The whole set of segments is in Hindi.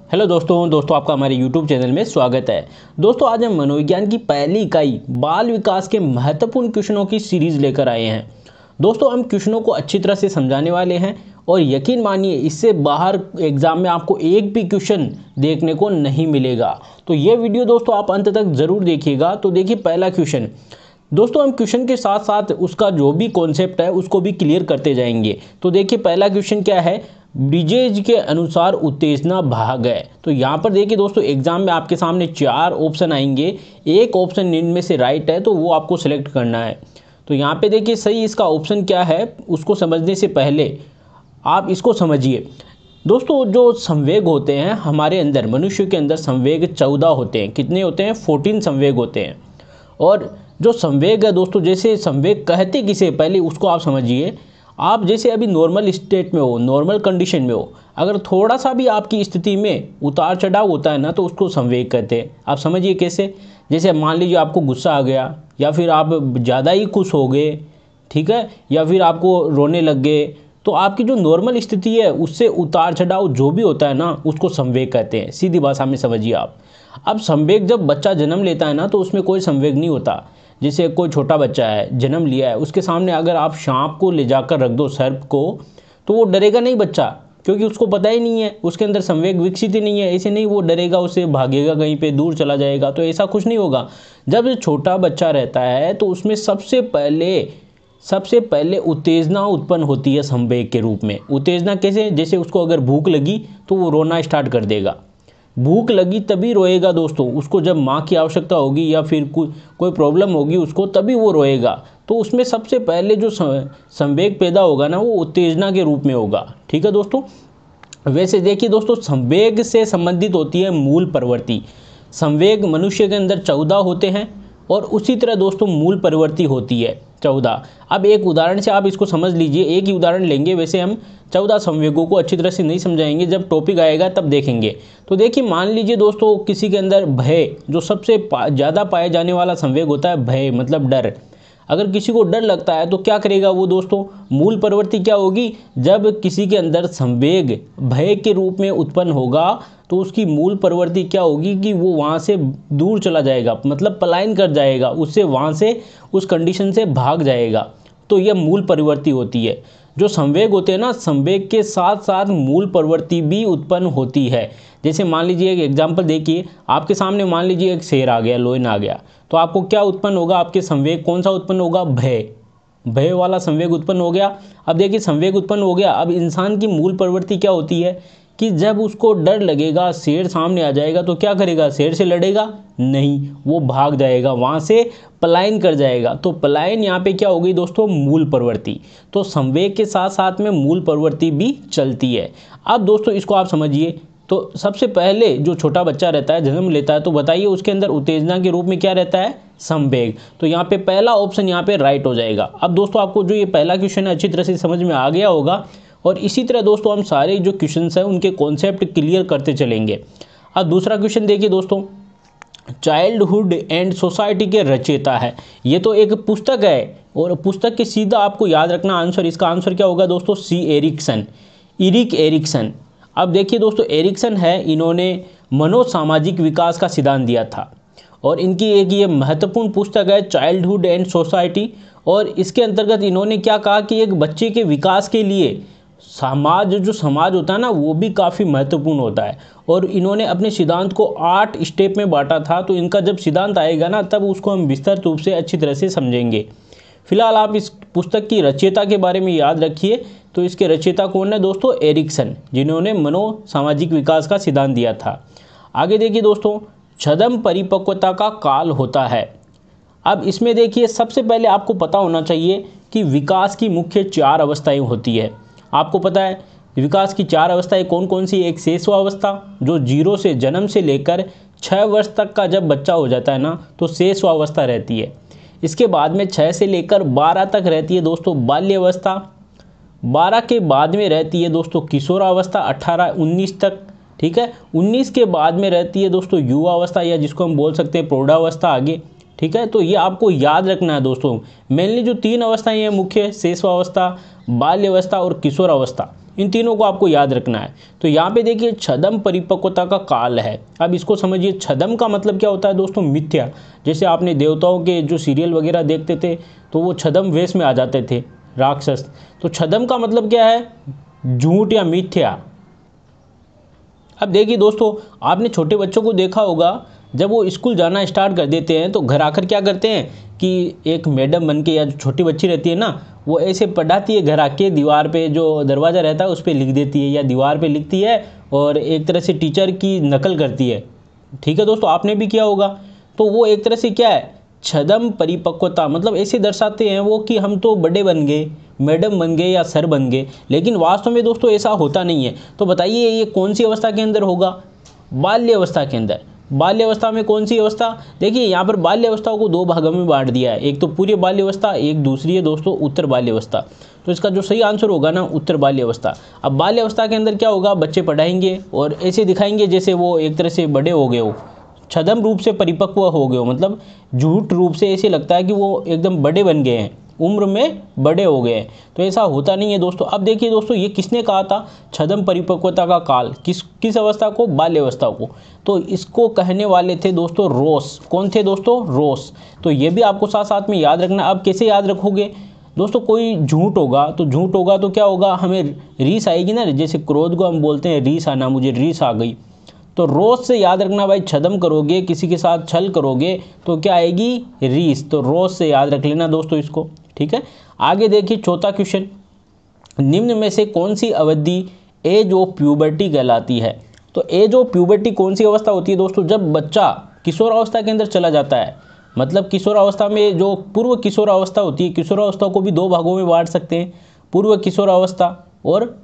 दोस्तों आपका हमारे YouTube चैनल में स्वागत है। दोस्तों आज हम मनोविज्ञान की पहली इकाई बाल विकास के महत्वपूर्ण क्वेश्चनों की सीरीज लेकर आए हैं। दोस्तों हम क्वेश्चनों को अच्छी तरह से समझाने वाले हैं और यकीन मानिए इससे बाहर एग्जाम में आपको एक भी क्वेश्चन देखने को नहीं मिलेगा। तो ये वीडियो दोस्तों आप अंत तक ज़रूर देखिएगा। तो देखिए पहला क्वेश्चन। दोस्तों हम क्वेश्चन के साथ साथ उसका जो भी कॉन्सेप्ट है उसको भी क्लियर करते जाएंगे। तो देखिए पहला क्वेश्चन क्या है, ब्रिजेज के अनुसार उत्तेजना भाग है। तो यहाँ पर देखिए दोस्तों एग्जाम में आपके सामने 4 ऑप्शन आएंगे, एक ऑप्शन इनमें से राइट है तो वो आपको सिलेक्ट करना है। तो यहाँ पे देखिए सही इसका ऑप्शन क्या है उसको समझने से पहले आप इसको समझिए। दोस्तों जो संवेग होते हैं हमारे अंदर, मनुष्य के अंदर संवेग 14 होते हैं। कितने होते हैं? 14 संवेग होते हैं। और जो संवेग है दोस्तों, जैसे संवेग कहते किसे पहले उसको आप समझिए। आप जैसे अभी नॉर्मल स्टेट में हो, नॉर्मल कंडीशन में हो, अगर थोड़ा सा भी आपकी स्थिति में उतार चढ़ाव होता है ना तो उसको संवेग कहते हैं। आप समझिए कैसे, जैसे मान लीजिए आपको गुस्सा आ गया या फिर आप ज़्यादा ही खुश हो गए, ठीक है, या फिर आपको रोने लग गए, तो आपकी जो नॉर्मल स्थिति है उससे उतार चढ़ाव जो भी होता है ना उसको संवेग कहते हैं। सीधी भाषा में समझिए आप। अब संवेग जब बच्चा जन्म लेता है ना तो उसमें कोई संवेग नहीं होता। जैसे कोई छोटा बच्चा है, जन्म लिया है, उसके सामने अगर आप सांप को ले जाकर रख दो, सर्प को, तो वो डरेगा नहीं बच्चा, क्योंकि उसको पता ही नहीं है, उसके अंदर संवेग विकसित ही नहीं है। ऐसे नहीं वो डरेगा, उससे भागेगा, कहीं पे दूर चला जाएगा, तो ऐसा कुछ नहीं होगा। जब छोटा बच्चा रहता है तो उसमें सबसे पहले उत्तेजना उत्पन्न होती है संवेग के रूप में। उत्तेजना कैसे? जैसे उसको अगर भूख लगी तो वो रोना स्टार्ट कर देगा। भूख लगी तभी रोएगा दोस्तों, उसको जब माँ की आवश्यकता होगी या फिर कोई प्रॉब्लम होगी उसको, तभी वो रोएगा। तो उसमें सबसे पहले जो संवेग पैदा होगा ना वो उत्तेजना के रूप में होगा। ठीक है दोस्तों। वैसे देखिए दोस्तों संवेग से संबंधित होती है मूल प्रवृत्ति। संवेग मनुष्य के अंदर 14 होते हैं और उसी तरह दोस्तों मूल प्रवृत्ति होती है 14। अब एक उदाहरण से आप इसको समझ लीजिए, एक ही उदाहरण लेंगे। वैसे हम 14 संवेगों को अच्छी तरह से नहीं समझाएंगे, जब टॉपिक आएगा तब देखेंगे। तो देखिए मान लीजिए दोस्तों किसी के अंदर भय, जो सबसे ज़्यादा पाया जाने वाला संवेग होता है भय, मतलब डर। अगर किसी को डर लगता है तो क्या करेगा वो दोस्तों? मूल प्रवृत्ति क्या होगी? जब किसी के अंदर संवेग भय के रूप में उत्पन्न होगा तो उसकी मूल प्रवृत्ति क्या होगी कि वो वहाँ से दूर चला जाएगा, मतलब पलायन कर जाएगा, उससे वहाँ से उस कंडीशन से भाग जाएगा। तो यह मूल प्रवृत्ति होती है। जो संवेग होते हैं ना, संवेग के साथ साथ मूल प्रवृत्ति भी उत्पन्न होती है। जैसे मान लीजिए एक एग्जाम्पल देखिए, आपके सामने मान लीजिए एक शेर आ गया, लोयन आ गया, तो आपको क्या उत्पन्न होगा? आपके संवेग कौन सा उत्पन्न होगा? भय। भय वाला संवेग उत्पन्न हो गया। अब देखिए संवेग उत्पन्न हो गया। अब इंसान की मूल प्रवृत्ति क्या होती है कि जब उसको डर लगेगा, शेर सामने आ जाएगा, तो क्या करेगा? शेर से लड़ेगा नहीं, वो भाग जाएगा, वहाँ से पलायन कर जाएगा। तो पलायन यहाँ पे क्या हो गई दोस्तों? मूल प्रवृत्ति। तो संवेग के साथ साथ में मूल प्रवृत्ति भी चलती है। अब दोस्तों इसको आप समझिए। तो सबसे पहले जो छोटा बच्चा रहता है, जन्म लेता है, तो बताइए उसके अंदर उत्तेजना के रूप में क्या रहता है? संवेग। तो यहाँ पे पहला ऑप्शन यहाँ पे राइट हो जाएगा। अब दोस्तों आपको जो ये पहला क्वेश्चन है अच्छी तरह से समझ में आ गया होगा। और इसी तरह दोस्तों हम सारे जो क्वेश्चंस हैं उनके कॉन्सेप्ट क्लियर करते चलेंगे। अब दूसरा क्वेश्चन देखिए दोस्तों, चाइल्डहुड एंड सोसाइटी के रचयिता है। ये तो एक पुस्तक है और पुस्तक के सीधा आपको याद रखना आंसर, इसका आंसर क्या होगा दोस्तों? सी एरिक्सन, इरिक एरिक्सन। अब देखिए दोस्तों एरिक्सन है, इन्होंने मनोसामाजिक विकास का सिद्धांत दिया था और इनकी एक ये महत्वपूर्ण पुस्तक है चाइल्डहुड एंड सोसाइटी। और इसके अंतर्गत इन्होंने क्या कहा कि एक बच्चे के विकास के लिए समाज होता है ना वो भी काफ़ी महत्वपूर्ण होता है। और इन्होंने अपने सिद्धांत को 8 स्टेप में बांटा था। तो इनका जब सिद्धांत आएगा ना तब उसको हम विस्तृत रूप से अच्छी तरह से समझेंगे। फिलहाल आप इस पुस्तक की रचयिता के बारे में याद रखिए। तो इसके रचयिता कौन है दोस्तों? एरिक्सन, जिन्होंने मनोसामाजिक विकास का सिद्धांत दिया था। आगे देखिए दोस्तों, छद्म परिपक्वता का काल होता है। अब इसमें देखिए सबसे पहले आपको पता होना चाहिए कि विकास की मुख्य 4 अवस्थाएं होती है। आपको पता है विकास की 4 अवस्थाएं कौन कौन सी? एक शेषवावस्था, जो 0 से जन्म से लेकर 6 वर्ष तक का जब बच्चा हो जाता है ना तो शेषवावस्था रहती है। इसके बाद में 6 से लेकर 12 तक रहती है दोस्तों बाल्यावस्था। 12 के बाद में रहती है दोस्तों किशोरावस्था, 18-19 तक। ठीक है, 19 के बाद में रहती है दोस्तों युवावस्था, या जिसको हम बोल सकते हैं प्रौढ़ावस्था आगे। ठीक है, तो ये आपको याद रखना है दोस्तों। मेनली जो 3 अवस्थाएं हैं मुख्य, शेषवावस्था, बाल्यावस्था और किशोरावस्था, इन तीनों को आपको याद रखना है। तो यहाँ पे देखिए छद्म परिपक्वता का काल है। अब इसको समझिए, छद्म का मतलब क्या होता है दोस्तों, मिथ्या। जैसे आपने देवताओं के जो सीरियल वगैरह देखते थे तो वो छद्म वेश में आ जाते थे राक्षस। तो छद्म का मतलब क्या है, झूठ या मिथ्या। अब देखिए दोस्तों, आपने छोटे बच्चों को देखा होगा, जब वो स्कूल जाना स्टार्ट कर देते हैं तो घर आकर क्या करते हैं कि एक मैडम बन के, या जो छोटी बच्ची रहती है ना, वो ऐसे पढ़ाती है, घर आके दीवार पे जो दरवाज़ा रहता है उस पर लिख देती है, या दीवार पे लिखती है और एक तरह से टीचर की नकल करती है। ठीक है दोस्तों, आपने भी किया होगा। तो वो एक तरह से क्या है, छद्म परिपक्वता, मतलब ऐसे दर्शाते हैं वो कि हम तो बड़े बन गए, मैडम बन गए या सर बन गए, लेकिन वास्तव में दोस्तों ऐसा होता नहीं है। तो बताइए ये कौन सी अवस्था के अंदर होगा, बाल्य अवस्था के अंदर। बाल्य अवस्था में कौन सी अवस्था, देखिए यहाँ पर बाल्य अवस्था को दो भागों में बांट दिया है, एक तो पूरी बाल्य अवस्था, एक दूसरी है दोस्तों उत्तर बाल्य अवस्था। तो इसका जो सही आंसर होगा ना, उत्तर बाल्य अवस्था। अब बाल्य अवस्था के अंदर क्या होगा, बच्चे पढ़ाएंगे और ऐसे दिखाएंगे जैसे वो एक तरह से बड़े हो गए हो, छद्म रूप से परिपक्व हो गए हो, मतलब झूठ रूप से ऐसे लगता है कि वो एकदम बड़े बन गए हैं, उम्र में बड़े हो गए हैं। तो ऐसा होता नहीं है दोस्तों। अब देखिए दोस्तों, ये किसने कहा था छद्म परिपक्वता का काल, किस अवस्था को, बाल्य अवस्था को। तो इसको कहने वाले थे दोस्तों रोस। कौन थे दोस्तों, रोस। तो ये भी आपको साथ साथ में याद रखना। अब कैसे याद रखोगे दोस्तों, कोई झूठ होगा तो क्या होगा, हमें रीस आएगी ना, जैसे क्रोध को हम बोलते हैं रीस आना, मुझे रीस आ गई। तो रोज से याद रखना भाई, छद्म करोगे, किसी के साथ छल करोगे तो क्या आएगी, रीस। तो रोज से याद रख लेना दोस्तों इसको। ठीक है, आगे देखिए चौथा क्वेश्चन, निम्न में से कौन सी अवधि एज ऑफ प्यूबर्टी कहलाती है। तो एज ऑफ प्यूबर्टी कौन सी अवस्था होती है दोस्तों, जब बच्चा किशोर अवस्था के अंदर चला जाता है। मतलब किशोर अवस्था में जो पूर्व किशोर अवस्था होती है, किशोर अवस्था को भी दो भागों में बांट सकते हैं, पूर्व किशोर अवस्था और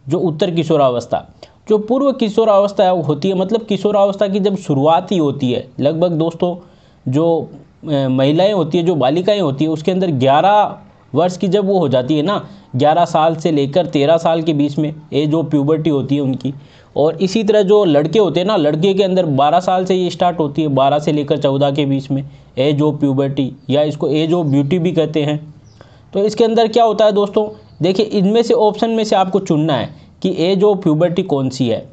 जो उत्तर किशोर अवस्था। जो पूर्व किशोर अवस्था होती है, मतलब किशोर अवस्था की जब शुरुआत ही होती है, लगभग दोस्तों जो महिलाएं होती है, जो बालिकाएं होती है, उसके अंदर 11 वर्ष की जब वो हो जाती है ना, 11 साल से लेकर 13 साल के बीच में एज ऑफ प्यूबर्टी होती है उनकी। और इसी तरह जो लड़के होते हैं ना, लड़के के अंदर 12 साल से ये स्टार्ट होती है, 12 से लेकर 14 के बीच में एज ऑफ प्यूबर्टी, या इसको एज ऑफ ब्यूटी भी कहते हैं। तो इसके अंदर क्या होता है दोस्तों, देखिए इनमें से ऑप्शन में से आपको चुनना है कि एज ऑफ प्यूबर्टी कौन सी है।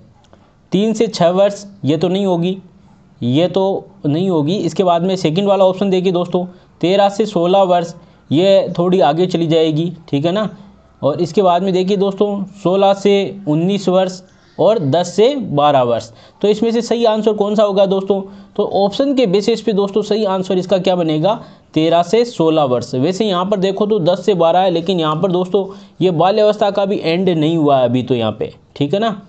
3 से 6 वर्ष ये तो नहीं होगी, ये तो नहीं होगी। इसके बाद में सेकंड वाला ऑप्शन देखिए दोस्तों, 13 से 16 वर्ष, ये थोड़ी आगे चली जाएगी, ठीक है ना। और इसके बाद में देखिए दोस्तों 16 से 19 वर्ष और 10 से 12 वर्ष। तो इसमें से सही आंसर कौन सा होगा दोस्तों, तो ऑप्शन के बेसिस पे दोस्तों सही आंसर इसका क्या बनेगा, 13 से 16 वर्ष। वैसे यहाँ पर देखो तो 10 से 12 है, लेकिन यहाँ पर दोस्तों ये बाल्य अवस्था का भी एंड नहीं हुआ है अभी तो यहाँ पे, ठीक है ना।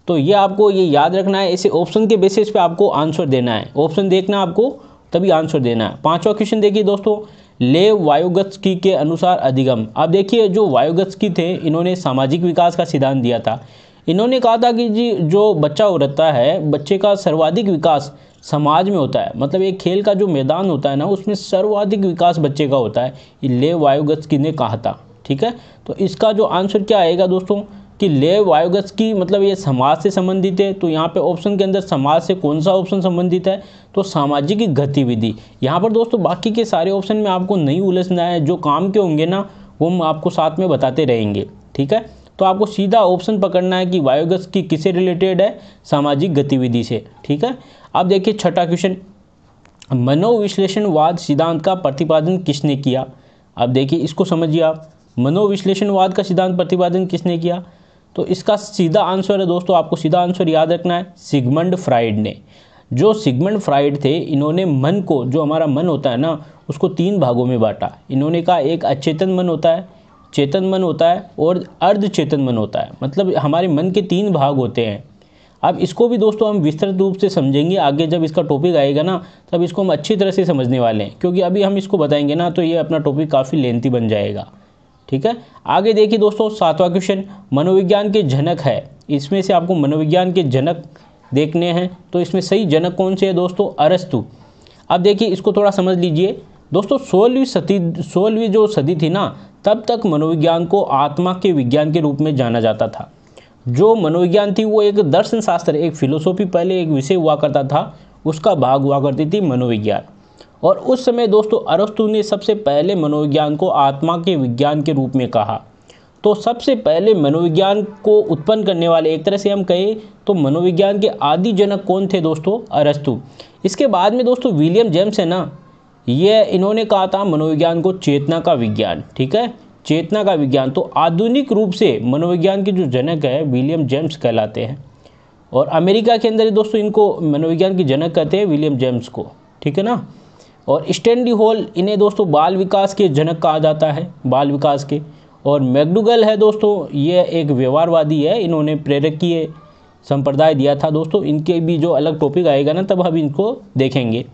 तो ये आपको ये याद रखना है, ऐसे ऑप्शन के बेसिस पे आपको आंसर देना है, ऑप्शन देखना आपको तभी आंसर देना है। पांचवा क्वेश्चन देखिए दोस्तों, लेव वायोगत्स्की के अनुसार अधिगम। अब देखिए जो वायोगत्स्की थे, इन्होंने सामाजिक विकास का सिद्धांत दिया था। इन्होंने कहा था कि जी जो बच्चा होता है, बच्चे का सर्वाधिक विकास समाज में होता है। मतलब एक खेल का जो मैदान होता है ना, उसमें सर्वाधिक विकास बच्चे का होता है, ये लेव वायोगत्स्की ने कहा था, ठीक है। तो इसका जो आंसर क्या आएगा दोस्तों कि लेव वायोगत्स्की, मतलब ये समाज से संबंधित है। तो यहाँ पे ऑप्शन के अंदर समाज से कौन सा ऑप्शन संबंधित है, तो सामाजिक गतिविधि। यहाँ पर दोस्तों बाकी के सारे ऑप्शन में आपको नहीं उलझना है, जो काम के होंगे ना वो हम आपको साथ में बताते रहेंगे, ठीक है। तो आपको सीधा ऑप्शन पकड़ना है कि वायोगत्स्की किससे रिलेटेड है, सामाजिक गतिविधि से, ठीक है। अब देखिए छठा क्वेश्चन, मनोविश्लेषणवाद सिद्धांत का प्रतिपादन किसने किया। अब देखिए इसको समझिए आप, मनोविश्लेषणवाद का सिद्धांत प्रतिपादन किसने किया। तो इसका सीधा आंसर है दोस्तों, आपको सीधा आंसर याद रखना है, सिगमंड फ्राइड ने। जो सिगमंड फ्राइड थे, इन्होंने मन को, जो हमारा मन होता है ना, उसको 3 भागों में बांटा। इन्होंने कहा एक अचेतन मन होता है, चेतन मन होता है और अर्धचेतन मन होता है। मतलब हमारे मन के 3 भाग होते हैं। अब इसको भी दोस्तों हम विस्तृत रूप से समझेंगे आगे, जब इसका टॉपिक आएगा ना तब इसको हम अच्छी तरह से समझने वाले हैं, क्योंकि अभी हम इसको बताएंगे ना तो ये अपना टॉपिक काफ़ी लेंथी बन जाएगा, ठीक है। आगे देखिए दोस्तों 7वां क्वेश्चन, मनोविज्ञान के जनक है। इसमें से आपको मनोविज्ञान के जनक देखने हैं, तो इसमें सही जनक कौन से है दोस्तों, अरस्तु। अब देखिए इसको थोड़ा समझ लीजिए दोस्तों, 16वीं जो सदी थी ना, तब तक मनोविज्ञान को आत्मा के विज्ञान के रूप में जाना जाता था। जो मनोविज्ञान थी वो एक दर्शन शास्त्र, एक फिलोसॉफी, पहले एक विषय हुआ करता था, उसका भाग हुआ करती थी मनोविज्ञान। और उस समय दोस्तों अरस्तु ने सबसे पहले मनोविज्ञान को आत्मा के विज्ञान के रूप में कहा। तो सबसे पहले मनोविज्ञान को उत्पन्न करने वाले, एक तरह से हम कहें तो मनोविज्ञान के आदि जनक कौन थे दोस्तों? अरस्तु। इसके बाद में दोस्तों विलियम जेम्स है ना, ये इन्होंने कहा था मनोविज्ञान को चेतना का विज्ञान, ठीक है, चेतना का विज्ञान। तो आधुनिक रूप से मनोविज्ञान के जो जनक है विलियम जेम्स कहलाते हैं, और अमेरिका के अंदर दोस्तों इनको मनोविज्ञान के जनक कहते हैं, विलियम जेम्स को, ठीक है ना। और स्टैनली हॉल, इन्हें दोस्तों बाल विकास के जनक कहा जाता है, बाल विकास के। और मैकडूगल है दोस्तों, ये एक व्यवहारवादी है, इन्होंने प्रेरकीय संप्रदाय दिया था दोस्तों। इनके भी जो अलग टॉपिक आएगा ना तब हम इनको देखेंगे।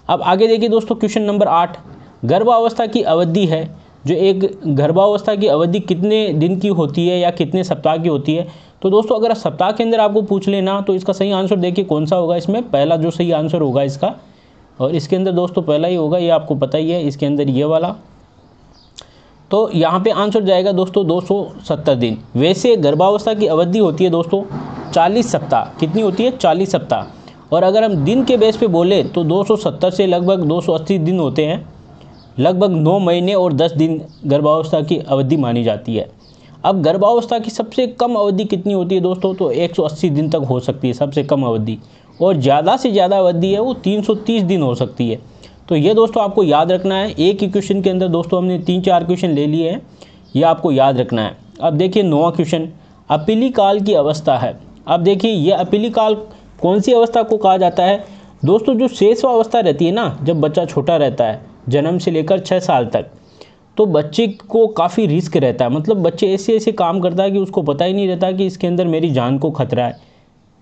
अब आगे देखिए दोस्तों क्वेश्चन नंबर 8, गर्भावस्था की अवधि है, जो एक गर्भावस्था की अवधि कितने दिन की होती है या कितने सप्ताह की होती है? तो दोस्तों अगर सप्ताह के अंदर आपको पूछ लेना तो इसका सही आंसर देखिए कौन सा होगा, इसमें पहला जो सही आंसर होगा इसका, और इसके अंदर दोस्तों पहला ही होगा, ये आपको पता ही है, इसके अंदर ये वाला। तो यहाँ पे आंसर जाएगा दोस्तों 270 दिन। वैसे गर्भावस्था की अवधि होती है दोस्तों 40 सप्ताह। कितनी होती है? 40 सप्ताह। और अगर हम दिन के बेस पे बोले तो 270 से लगभग 280 दिन होते हैं, लगभग 9 महीने और 10 दिन गर्भावस्था की अवधि मानी जाती है। अब गर्भावस्था की सबसे कम अवधि कितनी होती है दोस्तों? तो 180 दिन तक हो सकती है सबसे कम अवधि, और ज़्यादा से ज़्यादा अवधि है वो 330 दिन हो सकती है। तो ये दोस्तों आपको याद रखना है। एक ही क्वेश्चन के अंदर दोस्तों हमने 3-4 क्वेश्चन ले लिए हैं, ये आपको याद रखना है। अब देखिए 9वां क्वेश्चन, अपीली काल की अवस्था है। अब देखिए ये अपीली काल कौन सी अवस्था को कहा जाता है दोस्तों? जो शेषवा अवस्था रहती है ना, जब बच्चा छोटा रहता है, जन्म से लेकर 6 साल तक, तो बच्चे को काफ़ी रिस्क रहता है। मतलब बच्चे ऐसे ऐसे काम करता है कि उसको पता ही नहीं रहता कि इसके अंदर मेरी जान को खतरा है,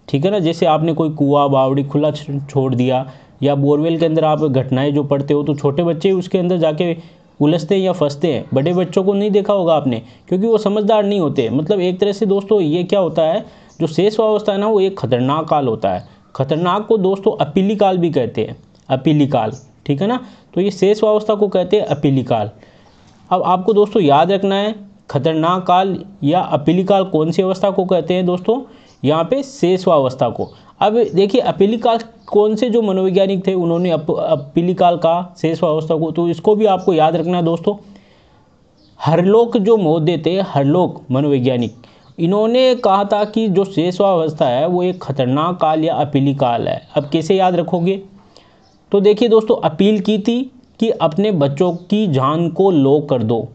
ठीक है ना। जैसे आपने कोई कुआं बावड़ी खुला छोड़ दिया, या बोरवेल के अंदर आप घटनाएं जो पढ़ते हो, तो छोटे बच्चे उसके अंदर जाके उलझते हैं या फंसते हैं। बड़े बच्चों को नहीं देखा होगा आपने, क्योंकि वो समझदार नहीं होते। मतलब एक तरह से दोस्तों ये क्या होता है, जो शेषवावस्था है ना, वो एक खतरनाक काल होता है। खतरनाक को दोस्तों अपीली काल भी कहते हैं, अपीली काल, ठीक है ना। तो ये शेषवावस्था को कहते हैं अपीली काल। अब आपको दोस्तों याद रखना है, खतरनाक काल या अपीली काल कौन सी अवस्था को कहते हैं दोस्तों? यहाँ पे शेषवावस्था को। अब देखिए अपीली काल कौन से जो मनोवैज्ञानिक थे उन्होंने अपीली काल का शेषवावस्था को, तो इसको भी आपको याद रखना है दोस्तों। हरलोक जो महोदय थे, हरलोक मनोवैज्ञानिक, इन्होंने कहा था कि जो शेषवावस्था है वो एक खतरनाक काल या अपीली काल है। अब कैसे याद रखोगे? तो देखिए दोस्तों, अपील की थी कि अपने बच्चों की जान को लो कर दो,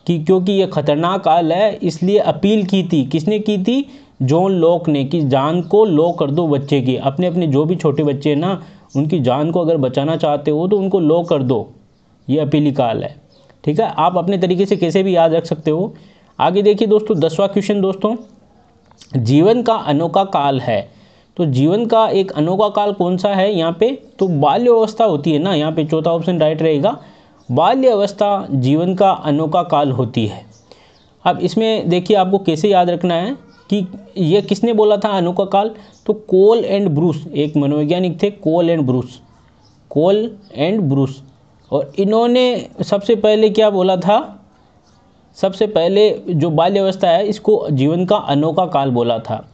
कि क्योंकि ये खतरनाक काल है, इसलिए अपील की थी। किसने की थी? जॉन लॉक ने, कि जान को लो कर दो बच्चे की। अपने अपने जो भी छोटे बच्चे हैं ना, उनकी जान को अगर बचाना चाहते हो तो उनको लो कर दो। ये अपीली काल है, ठीक है। आप अपने तरीके से कैसे भी याद रख सकते हो। आगे देखिए दोस्तों 10वां क्वेश्चन दोस्तों, जीवन का अनोखा काल है। तो जीवन का एक अनोखा काल कौन सा है यहाँ पे? तो बाल्य अवस्था होती है ना, यहाँ पे चौथा ऑप्शन राइट रहेगा। बाल्य अवस्था जीवन का अनोखा काल होती है। अब इसमें देखिए आपको कैसे याद रखना है कि ये किसने बोला था अनोखा काल? तो कोल एंड ब्रूस, एक मनोवैज्ञानिक थे, Cole and Bruce, Cole and Bruce. और इन्होंने सबसे पहले क्या बोला था? सबसे पहले जो बाल्य अवस्था है इसको जीवन का अनोखा काल बोला था।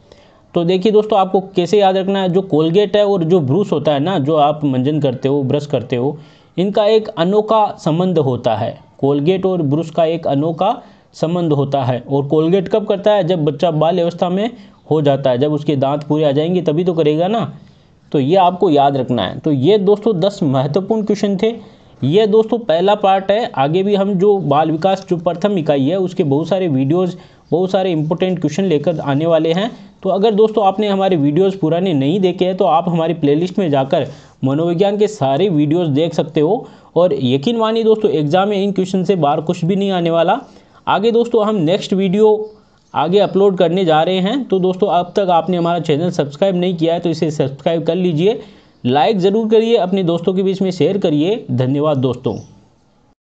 तो देखिए दोस्तों आपको कैसे याद रखना है, जो कोलगेट है और जो ब्रूस होता है ना, जो आप मंजन करते हो, ब्रश करते हो, इनका एक अनोखा संबंध होता है। कोलगेट और ब्रूस का एक अनोखा संबंध होता है। और कोलगेट कब करता है? जब बच्चा बाल्य अवस्था में हो जाता है, जब उसके दांत पूरे आ जाएंगे तभी तो करेगा ना। तो ये आपको याद रखना है। तो ये दोस्तों 10 महत्वपूर्ण क्वेश्चन थे। ये दोस्तों पहला पार्ट है। आगे भी हम जो बाल विकास जो प्रथम इकाई है उसके बहुत सारे वीडियोज़, बहुत सारे इंपॉर्टेंट क्वेश्चन लेकर आने वाले हैं। तो अगर दोस्तों आपने हमारे वीडियोस पुराने नहीं देखे हैं तो आप हमारी प्लेलिस्ट में जाकर मनोविज्ञान के सारे वीडियोस देख सकते हो। और यकीन मानिए दोस्तों एग्जाम में इन क्वेश्चन से बाहर कुछ भी नहीं आने वाला। आगे दोस्तों हम नेक्स्ट वीडियो आगे अपलोड करने जा रहे हैं। तो दोस्तों अब तक आपने हमारा चैनल सब्सक्राइब नहीं किया है तो इसे सब्सक्राइब कर लीजिए, लाइक ज़रूर करिए, अपने दोस्तों के बीच में शेयर करिए। धन्यवाद दोस्तों।